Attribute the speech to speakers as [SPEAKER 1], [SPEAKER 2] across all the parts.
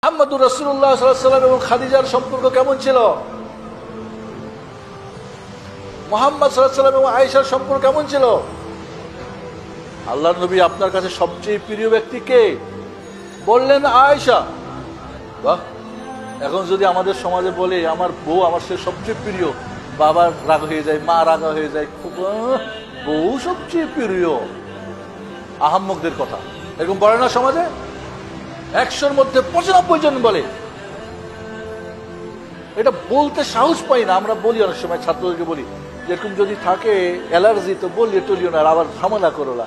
[SPEAKER 1] মুহাম্মদুর রাসূলুল্লাহ সাল্লাল্লাহু আলাইহি ওয়াসাল্লাম এবং খাদিজার সম্পর্ক কেমন ছিল? মুহাম্মদ সাল্লাল্লাহু আলাইহি ওয়াসাল্লাম এবং আয়েশার সম্পর্ক কেমন ছিল? আল্লাহর নবী আপনার কাছে সবচেয়ে প্রিয় ব্যক্তি কে? বললেন আয়েশা। বাহ! এখন যদি আমাদের সমাজে বলে আমার বউ আমার সে সবচেয়ে প্রিয়, বাবার রাগ হয়ে যায়, মা রাগ হয়ে যায়, বউ সবচেয়ে প্রিয়। আহাম্মকদের কথা এরকম বলে না সমাজে? 100-র মধ্যে 95 জন বলে। এটা বলতে সাহস পাই না। আমরা বলি অনেক সময় ছাত্রদেরকে বলি যেরকম যদি থাকে অ্যালার্জি তো বলিয়ে টলিও না, আবার ঝামেলা করো না।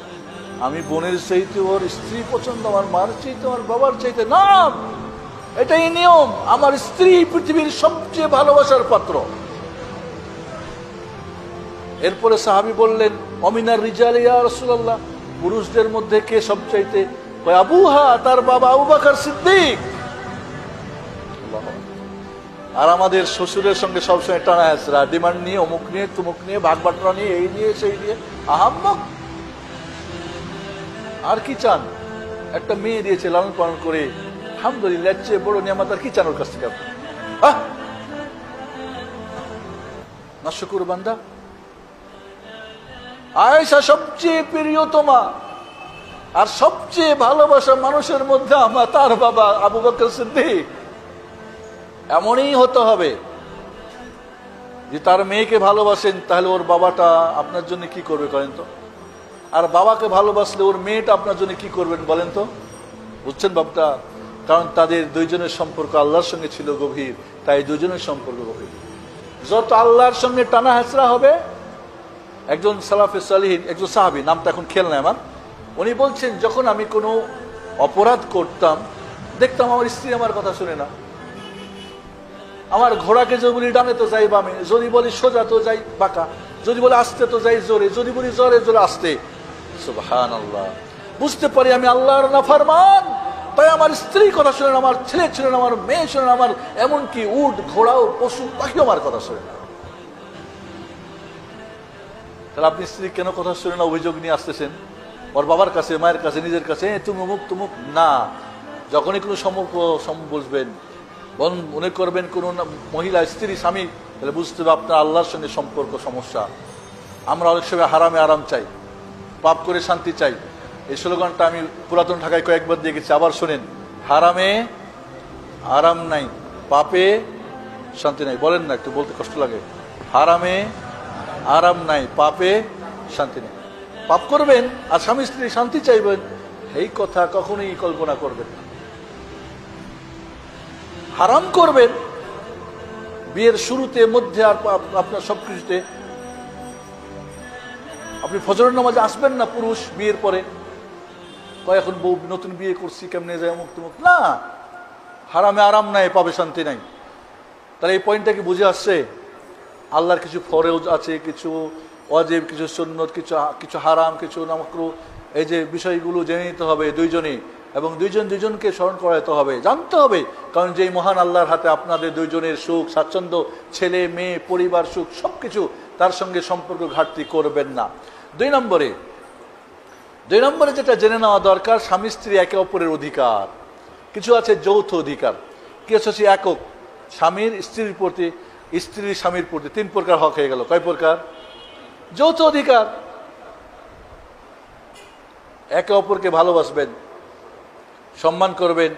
[SPEAKER 1] আমি বোনের চাইতে ওর স্ত্রী পছন্দ, আমার মার চাইতে আমার বাবার চাইতে না, এটাই নিয়ম। আমার স্ত্রী পৃথিবীর সবচেয়ে ভালোবাসার পাত্র। এরপরে সাহাবী বললেন অমিনার রিজাল ইয়া রাসূলুল্লাহ, পুরুষদের মধ্যে কে সবচাইতে? কয় আবুহা, তার বাবা আবু বকর সিদ্দিক। আর আমাদের শ্বশুরের সঙ্গে সবসময় টানা হেঁচড়া, ডিমান্ড নিয়ে, অমুক নিয়ে, তুমুক নিয়ে, ভাগ বাটোয়ারা নিয়ে, এই নিয়ে সেই নিয়ে। আহাম্মক আর কি চান? একটা মেয়ে দিয়েছে লালন পালন করে, আলহামদুলিল্লাহ, চেয়ে বড় নিয়ামত আর কি চান ওর কাছ থেকে? নাশকুর বান্দা। আয়েশা সবচেয়ে প্রিয়তমা আর সবচেয়ে ভালোবাসা মানুষের মধ্যে আমার তার বাবা আবু বকর সিদ্দিক। এমনই হতে হবে যে তার মেয়েকে ভালোবাসেন, তাহলে ওর বাবাটা আপনার জন্য কি করবে করেন তো? আর বাবাকে ভালোবাসলে ওর মেয়েটা আপনার জন্য কি করবেন বলেন তো? বুঝছেন বাবটা? কারণ তাদের দুইজনের সম্পর্ক আল্লাহর সঙ্গে ছিল গভীর, তাই দুজনের সম্পর্ক গভীর। যত আল্লাহর সঙ্গে টানা হেঁচড়া হবে। একজন সালাফে সালিহিন, একজন সাহাবী, নামটা এখন খেয়াল নাই আমার, উনি বলছেন যখন আমি কোনো অপরাধ করতাম দেখতাম আমার স্ত্রী আমার কথা শুনে না। আমার ঘোড়াকে যদি বলি ডানে তো যাই বামে, যদি বলি সোজা তো যাই বাঁকা, যদি বলি আস্তে তো যাই জোরে, যদি বলি জোরে জোরে আস্তে। সুবহানাল্লাহ। বুঝতে পারি আমি আল্লাহর নাফরমান, তাই আমার স্ত্রী কথা শুনে না, আমার ছেলে শুনে না, আমার মেয়ে শুনে না, আমার এমনকি উট ঘোড়াও পশু পাখিও আমার কথা শুনে না। তাহলে আপনি স্ত্রী কেন কথা শুনে না অভিযোগ নিয়ে আসতেছেন ওর বাবার কাছে, মায়ের কাছে, নিজের কাছে? তুমি অমুক তুমুক না। যখনই কোনো সম্পর্ক বুঝবেন, মনে করবেন কোন মহিলা স্ত্রী স্বামী, তাহলে বুঝতে হবে আপনার আল্লাহর সঙ্গে সম্পর্ক সমস্যা। আমরা অনেক সময় হারামে আরাম চাই, পাপ করে শান্তি চাই। এই স্লোগানটা আমি পুরাতন ঢাকায় কয়েকবার দিয়ে গেছি, আবার শোনেন। হারামে আরাম নাই, পাপে শান্তি নাই। বলেন না, একটু বলতে কষ্ট লাগে। হারামে আরাম নাই, পাপে শান্তি নেই। পাপ করবেন আর স্বামী স্ত্রী শান্তি চাইবেন, এই কথা কখনোই কল্পনা করবেন না। হারাম করবেন বিয়ের শুরুতে, মধ্যে, আর আপনার সবকিছুতে। আপনি ফজরের নামাজে আসবেন না পুরুষ বিয়ের পরে, কয় এখন বউ নতুন বিয়ে করছি কেমনে যায় অমুক তুমুক। না, হারামে আরাম নাই, পাবে শান্তি নাই। তাহলে এই পয়েন্টটা কি বুঝে আসছে? আল্লাহর কিছু ফরজ আছে, কিছু ওয়াজিব, কিছু সুন্নত, কিছু হারাম, কিছু মাকরুহ। এই যে বিষয়গুলো জেনে নিতে হবে দুইজনই, এবং দুইজন দুইজনকে স্মরণ করাতে হবে, জানতে হবে। কারণ যে মহান আল্লাহর হাতে আপনাদের দুইজনের সুখ, স্বাচ্ছন্দ্য, ছেলে মেয়ে, পরিবার সুখ, সবকিছু, তার সঙ্গে সম্পর্ক ঘাটতি করবেন না। দুই নম্বরে যেটা জেনে নেওয়া দরকার, স্বামী স্ত্রী একে অপরের অধিকার। কিছু আছে যৌথ অধিকার, কিছু আছে একক। স্বামীর স্ত্রীর প্রতি, স্ত্রীর স্বামীর প্রতি, 3 প্রকার হক হয়ে গেল। কয় প্রকার? যৌথ অধিকার। একে অপরকে ভালোবাসবেন, সম্মান করবেন,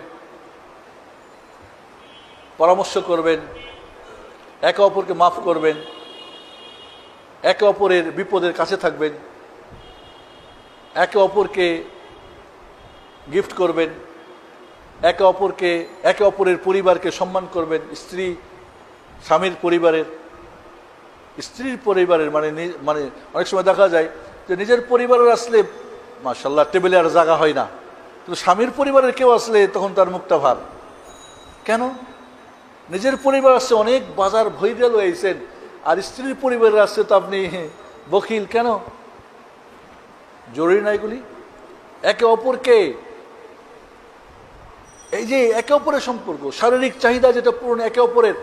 [SPEAKER 1] পরামর্শ করবেন, একে অপরকে মাফ করবেন, একে অপরের বিপদের কাছে থাকবেন, একে অপরকে গিফট করবেন, একে অপরের পরিবারকে সম্মান করবেন। স্ত্রী স্বামীর পরিবারের, স্ত্রীর পরিবারের মানে অনেক সময় দেখা যায় যে নিজের পরিবারের আসলে মাশাআল্লাহ টেবিলে আর জায়গা হয় না, কিন্তু স্বামীর পরিবারের কেউ আসলে তখন তার মুখটা ভার। কেন? নিজের পরিবার আসছে অনেক বাজার ভৈরাল হয়েছেন, আর স্ত্রীর পরিবারের আসছে তো আপনি বখিল কেন? জরুরি না এগুলি? একে অপরকে, এই যে একে অপরের সম্পর্ক, শারীরিক চাহিদা যেটা পূরণ একে অপরের,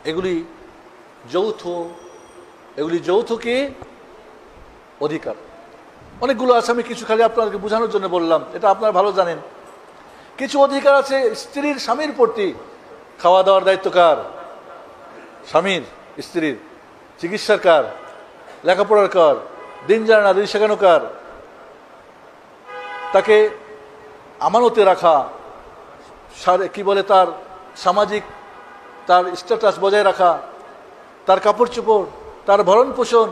[SPEAKER 1] এগুলি যৌথ কি অধিকার। অনেকগুলো আছে, আমি কিছু খালি আপনাদেরকে বোঝানোর জন্য বললাম, এটা আপনারা ভালো জানেন। কিছু অধিকার আছে স্ত্রীর স্বামীর প্রতি। খাওয়া দাওয়ার দায়িত্ব কার? স্বামীর। স্ত্রীর। চিকিৎসার কার? লেখাপড়ার কার? দিন জানা দিন শেখানো কার? তাকে আমানতে রাখা, কি বলে, তার সামাজিক তার স্ট্যাটাস বজায় রাখা, তার কাপড় চোপড়, তার ভরণ পোষণ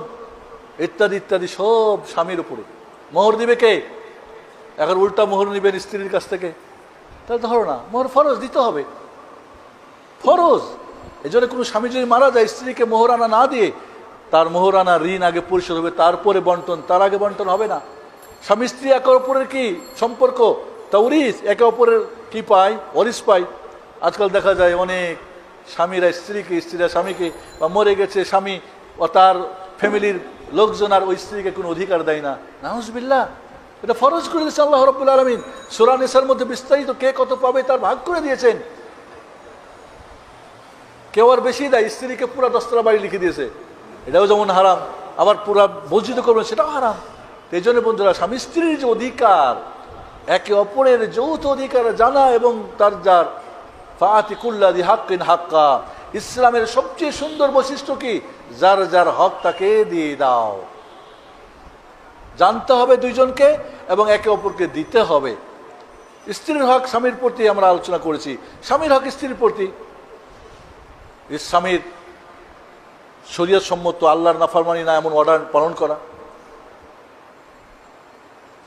[SPEAKER 1] ইত্যাদি ইত্যাদি সব স্বামীর উপরে। মোহর দিবে কে? এখন উল্টা মোহর নিবেন স্ত্রীর কাছ থেকে, তাহলে ধরো না, মোহর ফরজ দিতে হবে, ফরজ। এই জন্য কোনো স্বামী যদি মারা যায়, স্ত্রীকে মোহর আনা না দিয়ে তার মোহর আনা ঋণ আগে পরিশোধ হবে, তারপরে বন্টন, তার আগে বন্টন হবে না। স্বামী স্ত্রী একে অপরের কি সম্পর্ক? তাওরিস, একে অপরের কি পায়? ওয়ারিস পায়। আজকাল দেখা যায় অনেক স্বামীরা স্ত্রীকে, স্ত্রীরা স্বামীকে, বা মরে গেছে স্বামী ও তার ফ্যামিলির লোকজন আর ওই স্ত্রীকে কোনো অধিকার দেয় না। নাউজুবিল্লাহ, এটা ফরজ করে দিয়েছে আল্লাহ রাব্বুল আলামিন। সূরা নিসার মধ্যে বিস্তারিত কে কত পাবে তার ভাগ করে দিয়েছেন। কেউ আর বেশি দেয়, স্ত্রীকে পুরা 10তলা বাড়ি লিখে দিয়েছে, এটাও যেমন হারাম, আবার পুরা বর্জিত করবেন সেটাও হারাম। এই জন্য বন্ধুরা, স্বামী স্ত্রীর যে অধিকার, একে অপরের যৌথ অধিকার জানা এবং তার যার ফাআতি কুল্লাযি হাক্কিন হাক্কা। ইসলামের সবচেয়ে সুন্দর বৈশিষ্ট্য কি? যার যার হক তাকে দিয়ে দাও। জানতে হবে দুইজনকে এবং একে অপরকে দিতে হবে। স্ত্রীর হক স্বামীর প্রতি আমরা আলোচনা করেছি, স্বামীর হক স্ত্রীর প্রতি। স্বামীর শরীয়ত সম্মত আল্লাহর নাফরমানি না এমন অর্ডার পালন করা,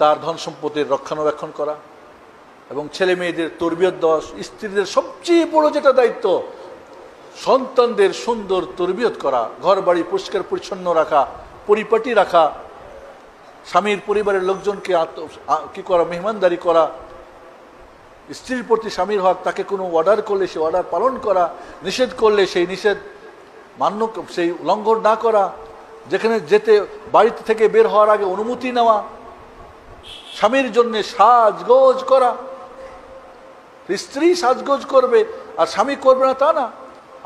[SPEAKER 1] তার ধন সম্পত্তির রক্ষণাবেক্ষণ করা এবং ছেলে মেয়েদের তরবিয়ত দেওয়া। স্ত্রীদের সবচেয়ে বড় যেটা দায়িত্ব, সন্তানদের সুন্দর তরবিয়ত করা, ঘর বাড়ি পরিষ্কার পরিচ্ছন্ন রাখা, পরিপাটি রাখা, স্বামীর পরিবারের লোকজনকে কি করা, মেহমানদারি করা। স্ত্রীর প্রতি স্বামীর হক, তাকে কোনো অর্ডার করলে সে অর্ডার পালন করা, নিষেধ করলে সেই নিষেধ মান্য, সেই লঙ্ঘন না করা, যেখানে যেতে বাড়িতে থেকে বের হওয়ার আগে অনুমতি নেওয়া, স্বামীর জন্য সাজগোজ করা। স্ত্রী সাজগোজ করবে আর স্বামী করবে না তা না।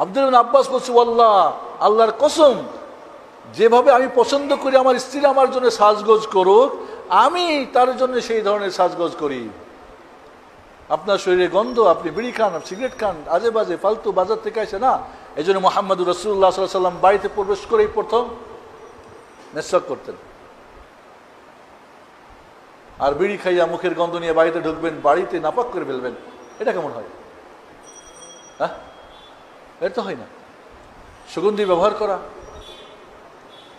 [SPEAKER 1] আব্দুল্লাহ ইবনে আব্বাস বলছে, আল্লাহ, আল্লাহর কসম, যেভাবে আমি পছন্দ করি আমার স্ত্রী আমার জন্য সাজগোজ করুক, আমি তার জন্য সেই ধরনের সাজগোজ করি। আপনার শরীরে গন্ধ, আপনি বিড়ি খান, সিগারেট খান, আজে বাজে ফালতু বাজার থেকে আসে না। এই জন্য মুহাম্মদুর রাসূলুল্লাহ সাল্লাল্লাহু আলাইহি ওয়াসাল্লাম বাড়িতে প্রবেশ করেই প্রথম মেসওয়াক করতেন। আর বিড়ি খাইয়া মুখের গন্ধ নিয়ে বাড়িতে ঢুকবেন, বাড়িতে নাপাক করে ফেলবেন, এটা কেমন হয়? হ্যাঁ, এটা তো হয় না। সুগন্ধি ব্যবহার করা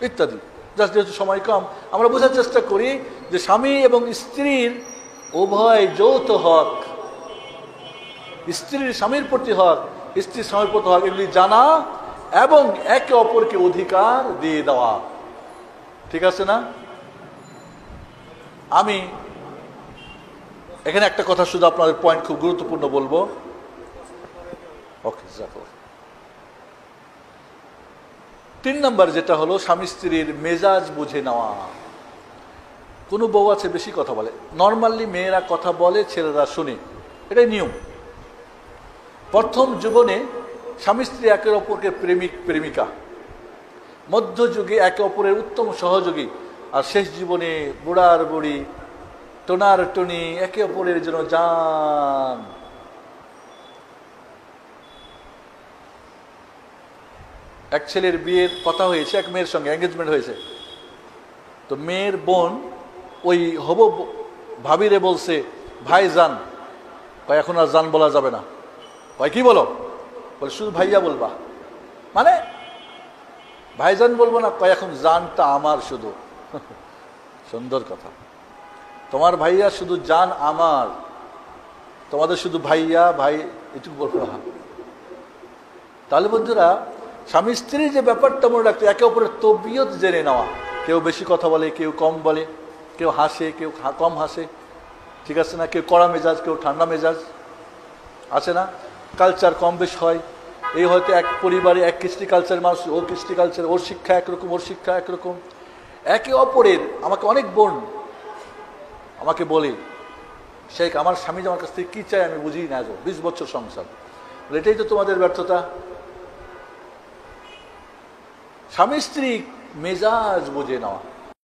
[SPEAKER 1] ইত্যাদি। জাস্ট যেহেতু সময় কম, আমরা বোঝার চেষ্টা করি যে স্বামী এবং স্ত্রীর উভয় যৌথ হক, স্ত্রীর স্বামীর প্রতি হক, স্ত্রীর স্বামীর প্রতি হক, এগুলি জানা এবং একে অপরকে অধিকার দিয়ে দেওয়া। ঠিক আছে না? আমি এখানে একটা কথা শুধু আপনাদের পয়েন্ট খুব গুরুত্বপূর্ণ বলবো। ওকে, 3 নম্বর যেটা হলো স্বামী স্ত্রীর মেজাজ বুঝে নেওয়া। কোনো বউ আছে বেশি কথা বলে, নর্মালি মেয়েরা কথা বলে, ছেলেরা শুনে, এটাই নিয়ম। প্রথম জীবনে স্বামী স্ত্রী একে অপরকে প্রেমিক প্রেমিকা, মধ্যযুগে একে অপরের উত্তম সহযোগী, আর শেষ জীবনে বুড়ার বুড়ি, টোনার টনি, একে অপরের জন্য জান। এক ছেলের বিয়ের কথা হয়েছে, এক মেয়ের সঙ্গে এঙ্গেজমেন্ট হয়েছে। তো মেয়ের বোন ওই হবু ভাবিরে বলছে, ভাই জান। কয় এখন আর জান বলা যাবে না। কয় কি বলো? বলে শুধু ভাইয়া বলবা। মানে ভাইজান বলবো না? কয় এখন জানটা আমার শুধু। সুন্দর কথা। তোমার ভাইয়া শুধু জান আমার, তোমাদের শুধু ভাইয়া ভাই, এটুকু বলবো না। তাহলে বন্ধুরা, স্বামী স্ত্রীর যে ব্যাপারটা মনে রাখতে, একে অপরের তবিয়ত জেনে নেওয়া। কেউ বেশি কথা বলে, কেউ কম বলে, কেউ হাসে, কেউ কম হাসে, ঠিক আছে না? কেউ কড়া মেজাজ, কেউ ঠান্ডা মেজাজ, আছে না? কালচার কম বেশ হয়। এই হয়তো এক পরিবারে এক কৃষ্টি কালচারের মানুষ, ওর কৃষ্টি কালচার, ওর শিক্ষা একরকম, ওর শিক্ষা একরকম। একে অপরের, আমাকে অনেক বোন আমাকে বলে, শেখ আমার স্বামী আমার কাছ থেকে কী চাই আমি বুঝি না, 20 বছর সংসার। এটাই তো তোমাদের ব্যর্থতা। স্বামী স্ত্রী মেজাজ বুঝে নেওয়া।